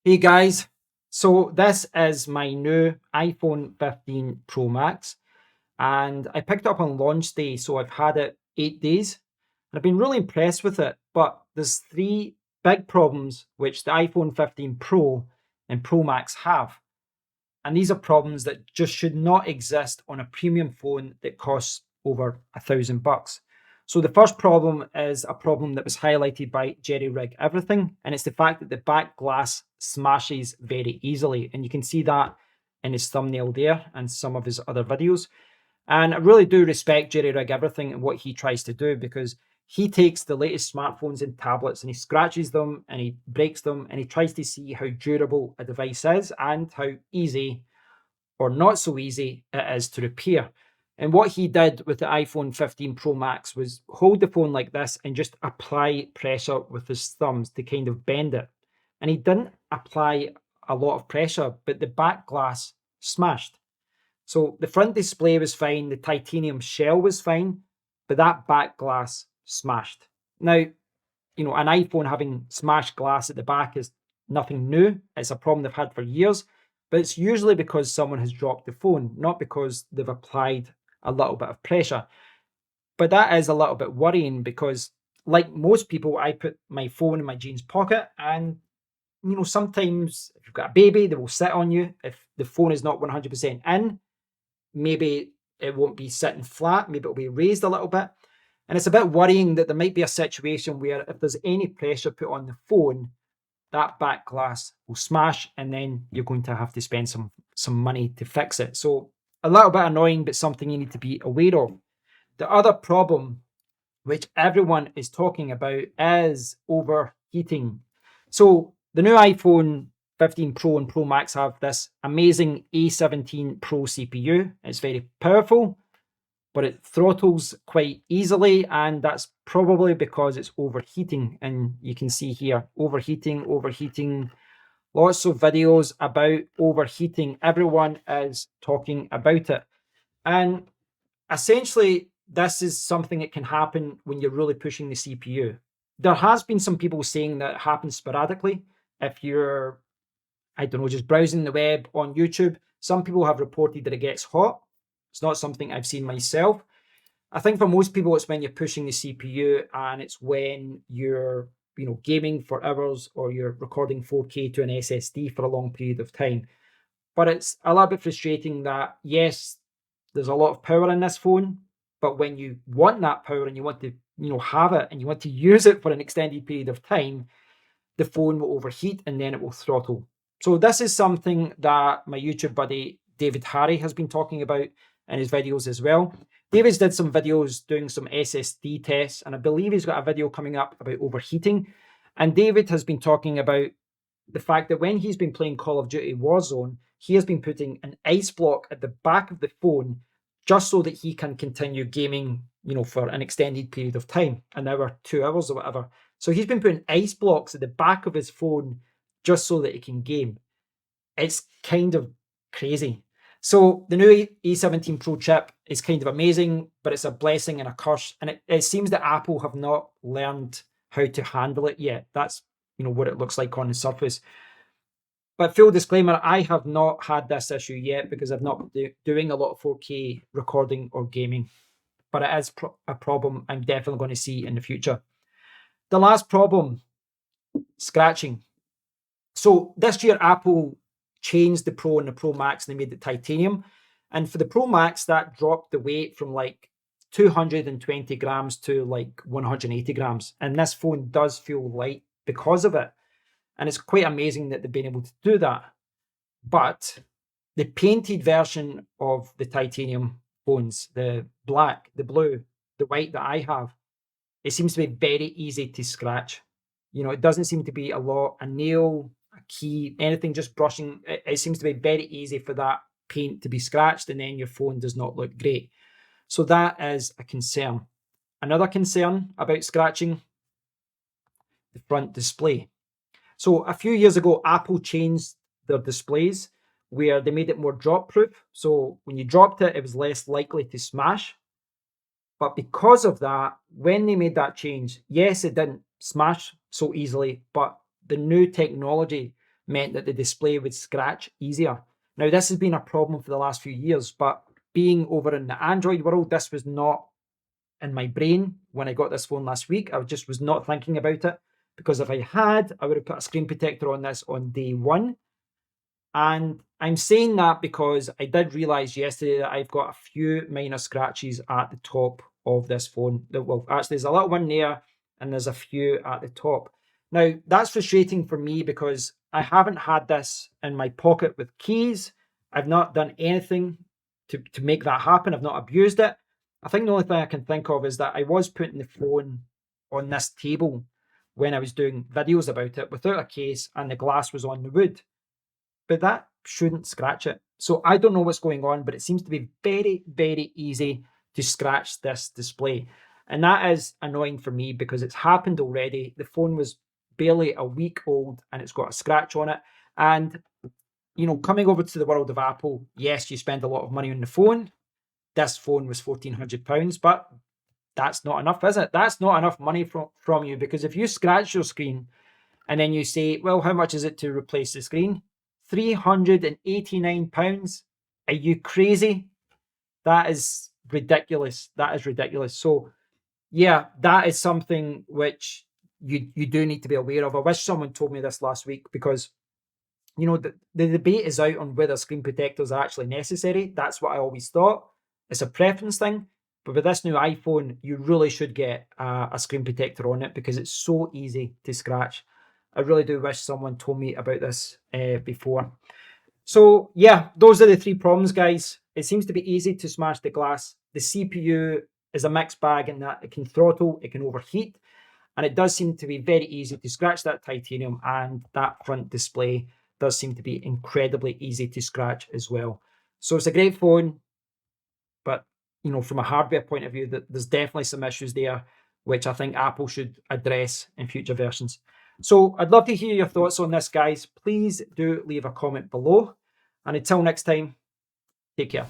Hey guys, so this is my new iPhone 15 Pro Max, and I picked it up on launch day, so I've had it 8 days, and I've been really impressed with it. But there's three big problems which the iPhone 15 Pro and Pro Max have, and these are problems that just should not exist on a premium phone that costs over $1,000. So the first problem is a problem that was highlighted by Jerry Rig Everything, and it's the fact that the back glass smashes very easily. And you can see that in his thumbnail there and some of his other videos. And I really do respect Jerry Rig Everything and what he tries to do, because he takes the latest smartphones and tablets and he scratches them and he breaks them and he tries to see how durable a device is and how easy or not so easy it is to repair. And what he did with the iPhone 15 Pro Max was hold the phone like this and just apply pressure with his thumbs to kind of bend it. And he didn't apply a lot of pressure, but the back glass smashed. So the front display was fine, the titanium shell was fine, but that back glass smashed. Now, an iPhone having smashed glass at the back is nothing new. It's a problem they've had for years, but it's usually because someone has dropped the phone, not because they've applied a little bit of pressure. But that is a little bit worrying because, like most people, I put my phone in my jeans pocket, and sometimes if you've got a baby, they will sit on you. If the phone is not 100% in, maybe it won't be sitting flat, maybe it'll be raised a little bit. And it's a bit worrying that there might be a situation where if there's any pressure put on the phone, that back glass will smash and then you're going to have to spend some money to fix it. So a little bit annoying, but something you need to be aware of. The other problem, which everyone is talking about, is overheating. So the new iPhone 15 Pro and Pro Max have this amazing A17 Pro CPU. It's very powerful, but it throttles quite easily, and that's probably because it's overheating. And you can see here, overheating. Lots of videos about overheating. Everyone is talking about it. And essentially, this is something that can happen when you're really pushing the CPU. There has been some people saying that it happens sporadically. If you're, I don't know, just browsing the web on YouTube, some people have reported that it gets hot. It's not something I've seen myself. I think for most people, it's when you're pushing the CPU and it's when you're, gaming for hours or you're recording 4K to an SSD for a long period of time. But it's a little bit frustrating that, yes, there's a lot of power in this phone, but when you want that power and you want to, have it and you want to use it for an extended period of time, the phone will overheat and then it will throttle. So this is something that my YouTube buddy David Harry has been talking about in his videos as well. David's did some videos doing some SSD tests, and I believe he's got a video coming up about overheating. And David has been talking about the fact that when he's been playing Call of Duty Warzone, he has been putting an ice block at the back of the phone just so that he can continue gaming, for an extended period of time, an hour, 2 hours, or whatever. So he's been putting ice blocks at the back of his phone just so that he can game. It's kind of crazy. So the new A17 Pro chip is kind of amazing, but it's a blessing and a curse. And it seems that Apple have not learned how to handle it yet. That's what it looks like on the surface. But full disclaimer, I have not had this issue yet because I've not been doing a lot of 4K recording or gaming. But it is a problem I'm definitely going to see in the future. The last problem, scratching. So this year, Apple changed the Pro and the Pro Max and they made it titanium. And for the Pro Max, that dropped the weight from like 220 grams to like 180 grams. And this phone does feel light because of it. And it's quite amazing that they've been able to do that. But the painted version of the titanium phones, the black, the blue, the white that I have, it seems to be very easy to scratch. It doesn't seem to be a nail, a key, anything just brushing. It seems to be very easy for that paint to be scratched and then your phone does not look great. So that is a concern. Another concern about scratching, the front display. So a few years ago, Apple changed their displays where they made it more drop proof. So when you dropped it, it was less likely to smash. But because of that, when they made that change, yes, it didn't smash so easily, but the new technology meant that the display would scratch easier. Now, this has been a problem for the last few years, but being over in the Android world, this was not in my brain when I got this phone last week. I just was not thinking about it, because if I had, I would have put a screen protector on this on day one. And I'm saying that because I did realize yesterday that I've got a few minor scratches at the top of this phone. Well, actually, there's a little one there, and there's a few at the top. Now, that's frustrating for me because I haven't had this in my pocket with keys. I've not done anything to make that happen. I've not abused it. I think the only thing I can think of is that I was putting the phone on this table when I was doing videos about it without a case, and the glass was on the wood, but that shouldn't scratch it. So I don't know what's going on, but it seems to be very, very easy to scratch this display. And that is annoying for me because it's happened already. The phone was barely a week old and it's got a scratch on it. And, coming over to the world of Apple, yes, you spend a lot of money on the phone. This phone was £1,400, but that's not enough, is it? That's not enough money from you, because if you scratch your screen and then you say, well, how much is it to replace the screen? £389. Are you crazy? That is ridiculous. That is ridiculous. So, yeah, that is something which you do need to be aware of. I wish someone told me this last week, because the debate is out on whether screen protectors are actually necessary. That's what I always thought. It's a preference thing. But with this new iPhone, you really should get a screen protector on it, because it's so easy to scratch. I really do wish someone told me about this before. So yeah, those are the three problems, guys. It seems to be easy to smash the glass. The CPU is a mixed bag in that it can throttle, it can overheat, and it does seem to be very easy to scratch that titanium, and that front display does seem to be incredibly easy to scratch as well. So it's a great phone, but from a hardware point of view, there's definitely some issues there, which I think Apple should address in future versions. So I'd love to hear your thoughts on this, guys. Please do leave a comment below. And until next time, take care.